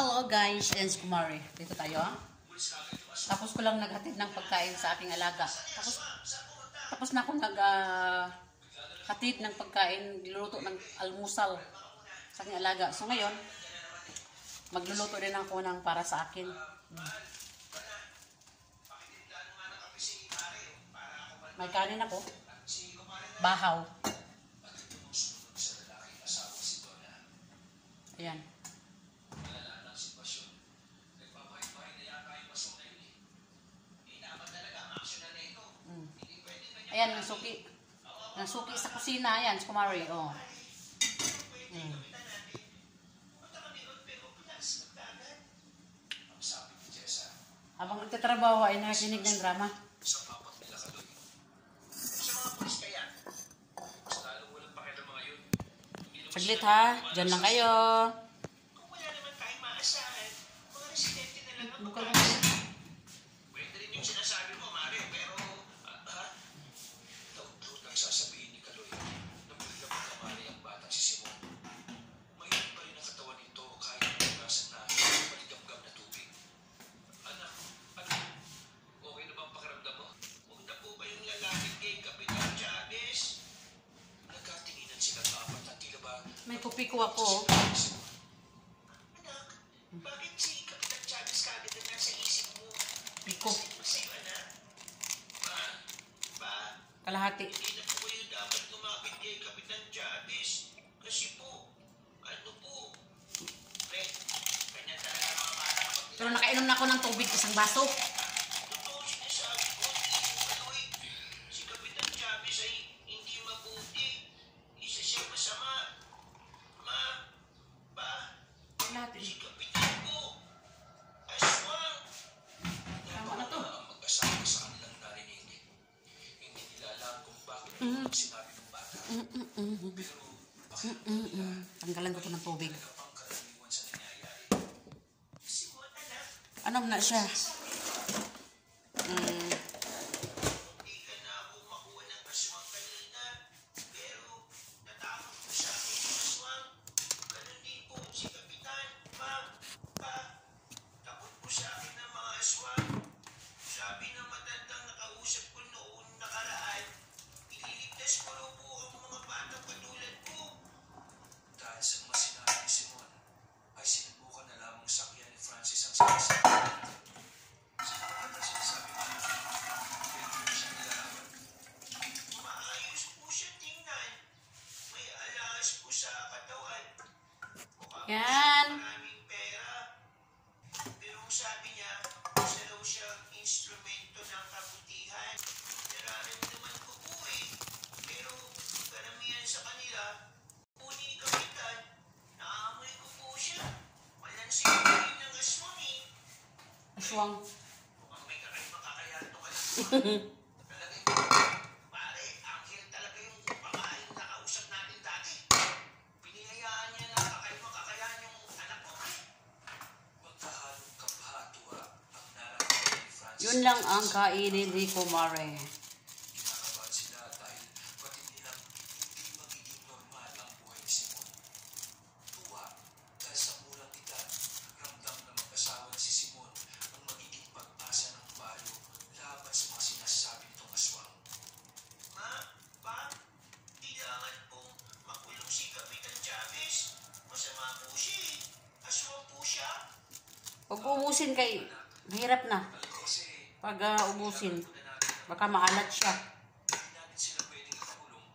Hello guys, and si Kumari. Dito tayo. Tapos ko lang naghatid ng pagkain sa aking alaga. Tapos na ako hatid ng pagkain, niluluto ng almusal sa aking alaga. So ngayon, magluluto din ako ng para sa akin. May kanin ako. Bahaw. Ayan. Ayan, nasuki. Nasuki sa kusina. Ayan, si Kumari. Oh. Habang nagtatrabaho ay nakikinig ng drama. Saglit ha. Diyan lang kayo. Pwede rin yung sinasabi mo, Mare, pero daw lang sasabihin ni Kaloy na bigla mo kamali ang batang si Simon. Mayroon pa rin ang katawan nito kahit nagkasan na maligam-gam na tubig. Anak, okay na bang pakiramdam mo? Huwag na po ba yung lalapit kay Kapitan Chavez? Nagkatinginan silang apat na tila ba? May pupiko ako. Anak, bakit si Kapitan Chavez kagad na nasa isip mo? Piko. Masaya na? Kalahati. Hindi na po kayo dapat lumapit kay Kapitan Chavez. Kasi po, ano po? Fred, kanya talaga mga bata. Pero nakainom na ako ng tubig, isang baso. Totoo sinasabi ko, Kaloy. Si Kapitan Chavez ay hindi mabuti. Isa siya masama. Kalahati. Si Kapitan po. Aswang. Tama na to. Ang mag-asawa sa kanilang narinig. Hindi nila alam kung bakit sinabi ng bata. Pero bakit nila Tanggalan ko to ng tubig. ang karaniwan sa nangyayari? Simon, anak. Ano na siya? Hindi ka na ako makuha ng aswang kanina. Pero natakot ko sa akin yung aswang. Ganun din po si Kapitan. Takot po sa akin ng mga aswang. Sabi ng matandang nakausap ko noon nakaraan, ililigtas ko raw po ang mga batang katulad ko. Dahil sa mga sinabi ni Simon, ay sinubukan na lamang sakyan ni Francis ang sinasabi. Sinabi na sinasabi mo, pwede mo siya nilalaman. Maayos po siya tingnan. May alas po sa katawan. Mukhang Yan. maraming pera. Pero ang sabi niya, isa daw siyang instrumento ng kabutihan. Nararamdaman ko po eh. Pero karamihan sa kanila, po ni Kapitan, naamoy ko po siya. Malansing po rin ng aswang eh. Aswang. Mukhang may kakaibang kakayahan to kayo. Talagay ko, pare, anghel talaga yung pamahaling nakausap natin dati. Pinihayaan niya na kakaibang kakayahan yung anak ko. Magkahalong kabahatuwa ang nararamdaman ni Francis. Yun lang ang kainin ni Kumari. Kinakabahan sila dahil pati nilang hindi magiging normal ang buhay ni Simon. Tuwa dahil sa murang edad, ramdam na mag-asawa na si Simon ang magiging pag-asa ng bayo laban sa mga sinasabi nitong aswang. Kailangan pong makulong si Kapitan Chavez. Masama po siya eh. Aswang po siya. Huwag ubusin kay mahirap na. Kasi Pag ubusin, baka maalat siya. hindi natin sila pwedeng ipakulong.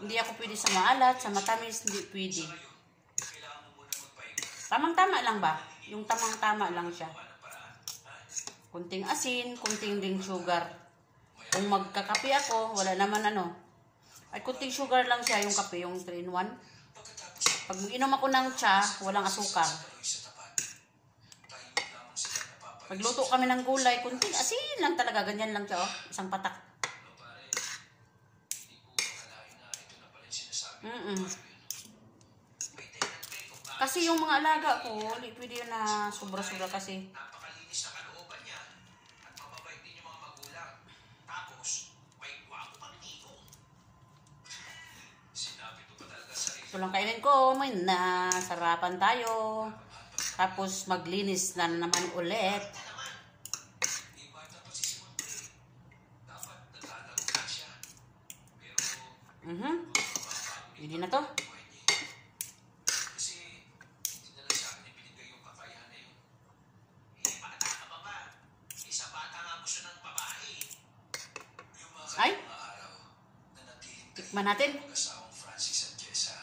Hindi ako pwede sa maalat, sa matamis, hindi pwede. Kailangan mo muna magpahinga. Tamang-tama lang ba? Yung tamang-tama lang siya. Anong paraan? Kunting asin, kunting ding sugar. Kung magkakape ako, wala naman ano. Ay, kunting sugar lang siya, yung kape, yung 3-in-1. Pagkatapos Pag inom ako ng tsa, walang asukar. Kaloy sa tapat. Tahimik lamang sila napapayos. Pagluto kami ng gulay, kunting asin lang talaga. Ganyan lang siya, oh. Isang patak. No, pare, hindi ko akalain na ito na pala yung sinasabi. May dahilan kayo kung bakit Kasi yung mga alaga ko, hindi pwede yun na sobra-sobra kasi. napakalinis na kalooban niya at mababait din yung mga magulang. Tapos, may gwapo pang tito. Sinabi ko pa talaga sa Ito lang kainin ko, may nasarapan tayo. Tapos maglinis na naman ulit. Iba dapat si Simon pre. Dapat naglalaro lang siya. Pero Hindi na to. buhay niya. Kasi sinala sa akin ibinigay yung kakayahan na yun. Eh, bata ka pa ba? Isa bata nga gusto ng babae. Yung mga Ay. mga araw na natiling Tikman natin. mag-asawang Francis at Jessa,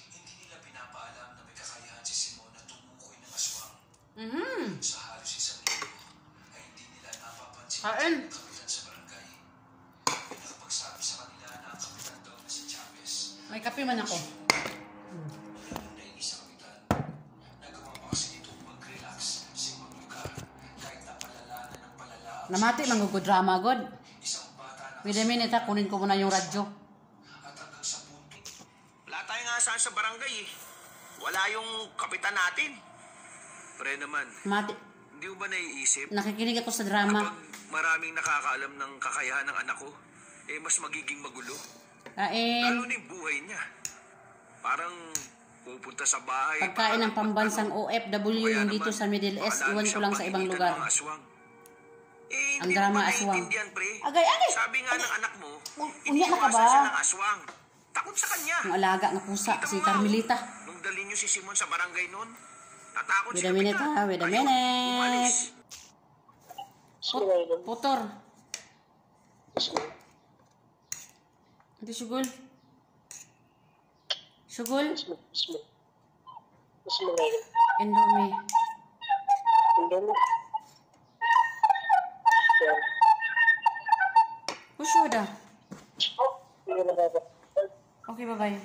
hindi nila pinapaalam na may kakayahan si Simon na tumukoy ng aswang. Sa halos isang linggo ay hindi nila napapansin Kain. ang kapitan sa barangay. May nakapagsabi sa kanila na ang kapitan daw na si Chavez. May kape man ako. Nung nainis sa kapitan, nagawa pa kasi nito mag-relax sa ibang lugar kahit napalala na ng palala ang Namati mangugudrama god. isang bata na Wait a minute ha, kunin ko muna yung radyo. at hanggang sa punto. Wala tayong asahan sa barangay eh. Wala yung kapitan natin. Pre naman, Mati, hindi mo ba naiisip? nakikinig ako sa drama. Kapag maraming nakakaalam ng kakayahan ng anak ko, eh mas magiging magulo. Kain. Lalo na yung buhay niya. Parang pupunta sa bahay. Pagkain ng pambansang OFW Kaya yung dito naman, sa Middle East, baka lalo iwan ko siyang lang sa ibang panginitan lugar. ng mga aswang. Eh, Ang hindi drama mo ba aswang. naiintindihan, pre? Agay, agay! Sabi nga ng anak mo, Unya na ka ba? iniiwasan siya ng aswang. Takot sa kanya. Ang alaga nga pusa, Kita si mo nga, Carmelita. Nung dali niyo si Simon sa barangay noon, natakot Wait si a minute kapitan. ha, wait a Ayun, minute. umalis. Putor. Hindi sugol. Sugol? Indomie. Push dah. Okay, bye-bye.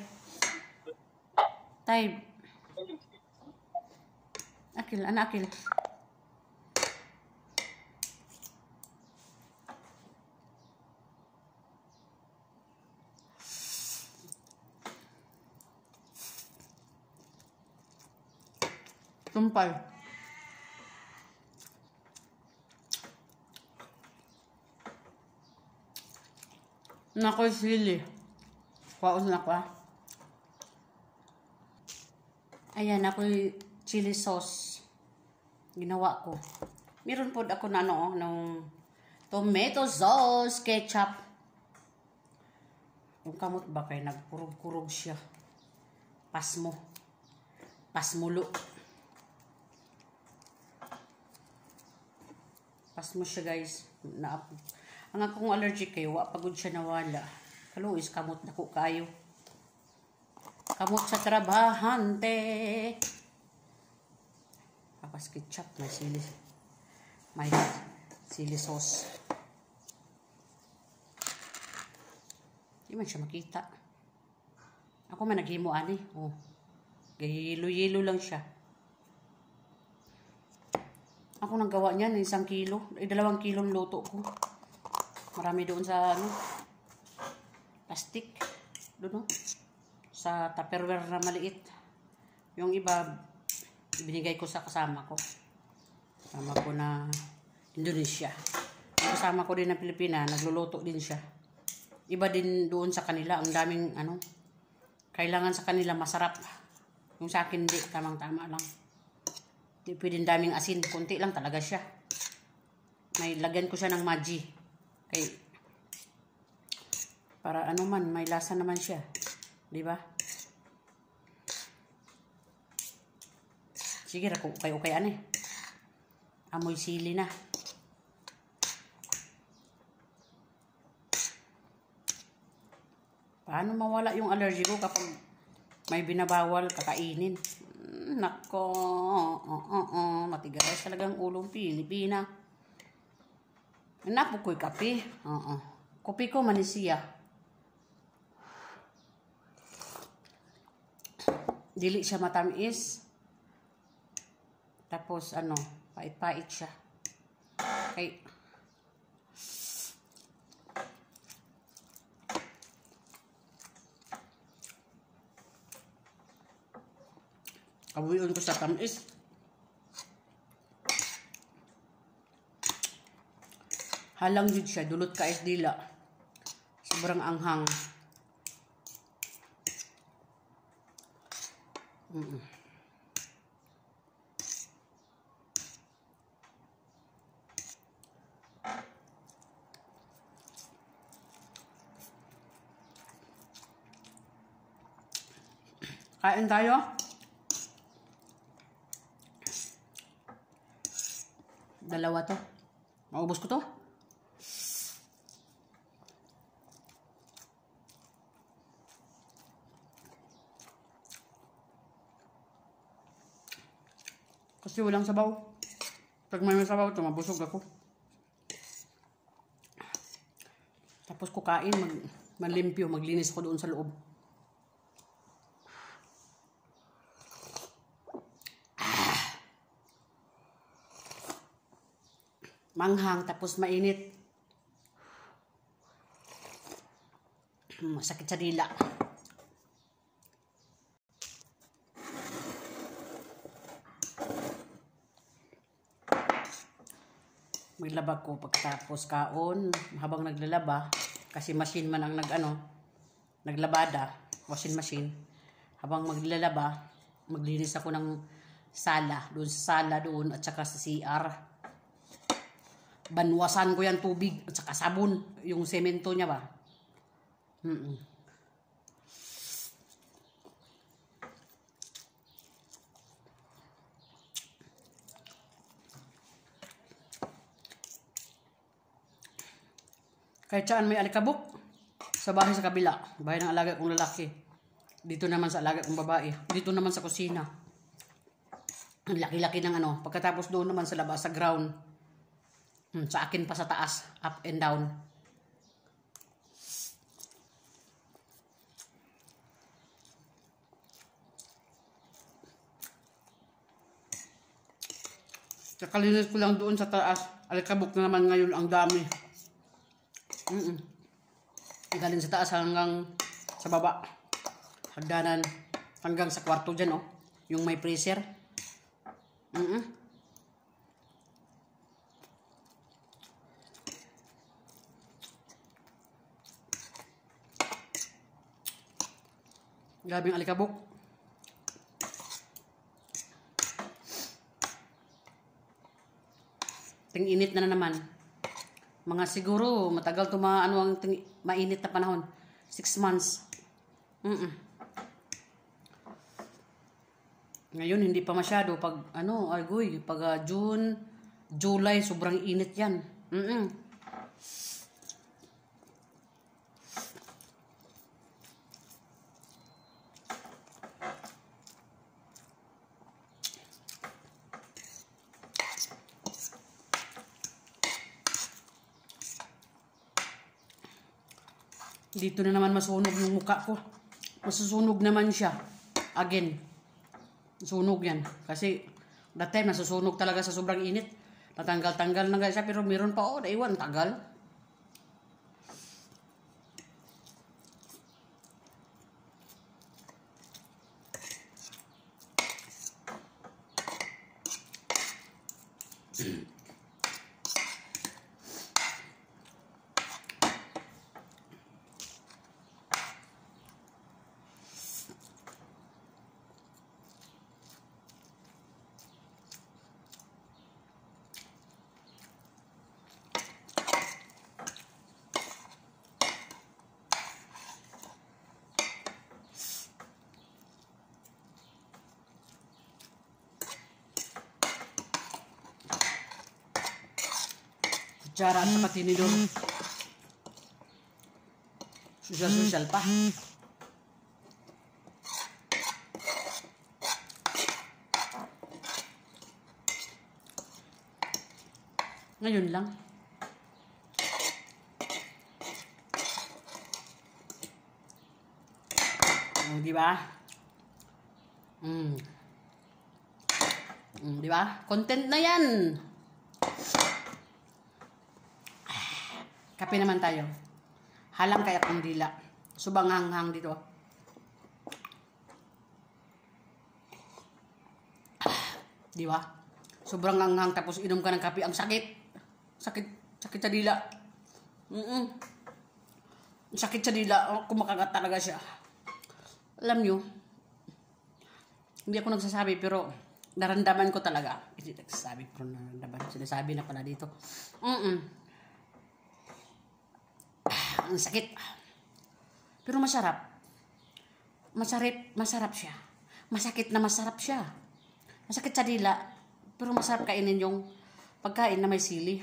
Taib. Akil, anak akil. Tumpal. Nakoy sili. Kaos na ko ah. Ayan, ako'y chili sauce. Ginawa ko. Meron po ako na ano, ng tomato sauce, ketchup. Yung kamot ba kay nagkurog-kurog siya. Pasmo. Pasmulo. Pasmo siya guys. Ang akong allergic kayo, pagod siya nawala. Kaluis, kamot na ko kayo. Kamot sa trabahante. Tapos ketchup, may sili. May sili sauce. Di man siya makita. Ako man naghimo ani. Oh. Gayilo-yelo lang siya. Ako naggawa niya ng 1 kilo. 2 kilong luto ko. Marami doon sa ano, plastic. Doon no? Sa Tupperware na maliit. Yung iba, binigay ko sa kasama ko. Kasama ko na Indonesia. Yung kasama ko din na Pilipina, nagluluto din siya. Iba din doon sa kanila. Ang daming ano, kailangan sa kanila masarap. Yung sa akin hindi, tamang-tama lang. Hindi pwedeng daming asin, konti lang talaga siya. May lagyan ko siya ng maji. Kay para ano man, may lasa naman siya. 'Di ba? Sige ra ko okay ani. Amoy sili na. Paano mawala yung allergy ko kapag may binabawal kakainin? Nako, matigas talagang ulong Pilipina. Napo ko'y kape. Kopi ko manisiya. Dili siya matamis. Tapos ano, pait-pait siya. Okay. Kabuyon ko sa tamis. Halang yun siya, dulot ka is dila. Sobrang anghang. Kain tayo. Dalawa to. Maubos ko to. Kasi walang sabaw. Pag may sabaw ito, mabusog ako. Tapos kukain, malimpyo, maglinis ko doon sa loob. Manghang, tapos mainit. Masakit sa dila. Maglaba ko pagkatapos kaon habang naglalaba kasi machine man ang naglabada, washing machine. Habang maglalaba, maglinis ako ng sala, doon sa sala doon at saka sa CR. Banwasan ko yan tubig at saka sabon, yung semento niya ba. Kahit saan may alikabok. Sa bahay sa kabila. Bahay ng alaga kong lalaki. Dito naman sa alaga kong babae. Dito naman sa kusina. Ang laki-laki ng Pagkatapos doon naman sa labas, sa ground. Sa akin pa sa taas. Up and down. Kakalinis ko lang doon sa taas. Alikabok na naman ngayon ang dami. Galing sa taas hanggang sa baba. Hagdanan hanggang sa kwarto dyan, oh. Yung may freezer. Gabing alikabok. Ting-init na naman. Mga siguro, matagal to mainit na panahon. 6 months. Ngayon, hindi pa masyado. Pag, pag June, July, sobrang init yan. Dito na naman masunog yung mukha ko. Masusunog naman siya. Again. Sunog yan. Kasi that time nasusunog talaga sa sobrang init. Natanggal-tanggal na siya. Pero meron pa, naiwan. Tagal. Kutsara at saka tinidor. Social pa. Ngayon lang. Di ba? Di ba? Content na yan. Kape naman tayo. Halang kaya kong dila. Subang hanghang dito. Di ba? Sobrang hanghang tapos inom ka ng kape. Ang sakit. Sakit sa dila. Sakit sa dila. Kumakagat talaga siya. Alam nyo, hindi ako nagsasabi pero naramdaman ko talaga. Hindi nagsasabi pero naramdaman. Sinasabi na pala dito. Ang sakit. Pero masarap. Masarap siya. masakit na masarap siya. Masakit sa dila, pero masarap kainin yung pagkain na may sili.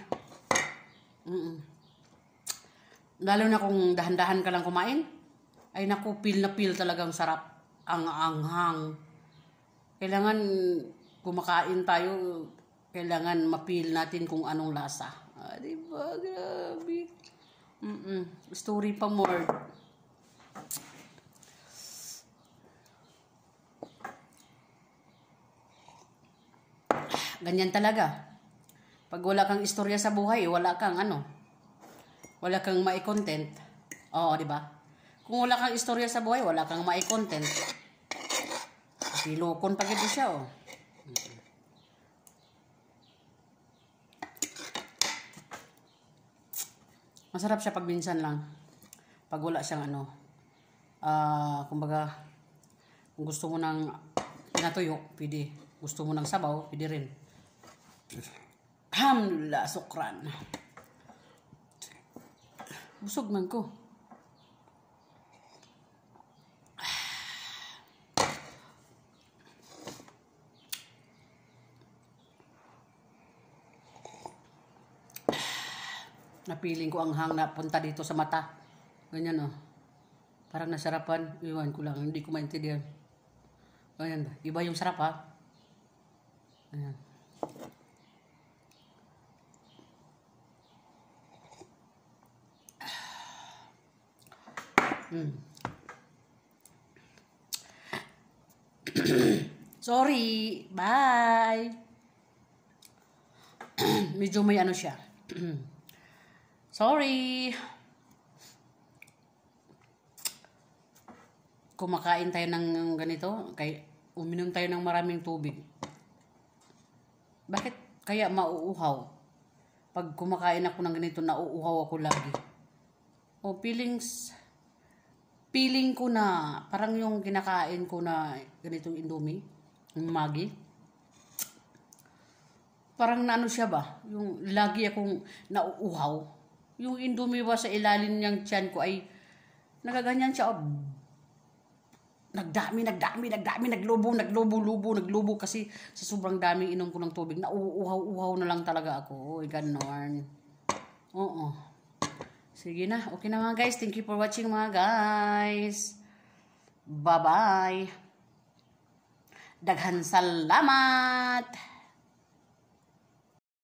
Lalo na kung dahan-dahan ka lang kumain, ay naku, feel na feel talagang sarap. Ang anghang. Kailangan kumakain tayo, kailangan ma-feel natin kung anong lasa. Diba? Grabe. Story pa more. Ganyan talaga. Pag wala kang istorya sa buhay, wala kang wala kang mai-content. Oo, di ba? Kung wala kang istorya sa buhay, wala kang mai-content. Pilukon pa gito siya, oh. Masarap siya pag minsan lang. Pag wala siyang kumbaga, kung gusto mo ng pinatuyo, pwede. Gusto mo ng sabaw, pwede rin. Alhamdulillah, sukran. Busog man ko. Napiling ko ang hang na punta dito sa mata. Ganyan, oh. Parang nasarapan. Iwan ko lang. Hindi ko maintindihan. Ganyan ba? Iba yung sarap, ha? Ayan. Sorry. Bye. Medyo may siya. Sorry. Kumakain tayo ng ganito, uminom tayo ng maraming tubig. Bakit kaya mauuhaw? Pag kumakain ako ng ganito, nauuhaw ako lagi. O feeling ko na parang yung kinakain ko na ganitong Indomie, yung Maggi. Parang siya ba? Yung lagi akong nauuhaw. Yung Indomie ba sa ilalim niyang tiyan ko ay nagaganyan siya. Nagdami, naglubo kasi sa sobrang daming inom ko ng tubig, nauuhaw-uhaw na lang talaga ako. Oy, ganon. Oo. Sige na. Okay na mga guys. Thank you for watching mga guys. Bye-bye. Daghan salamat.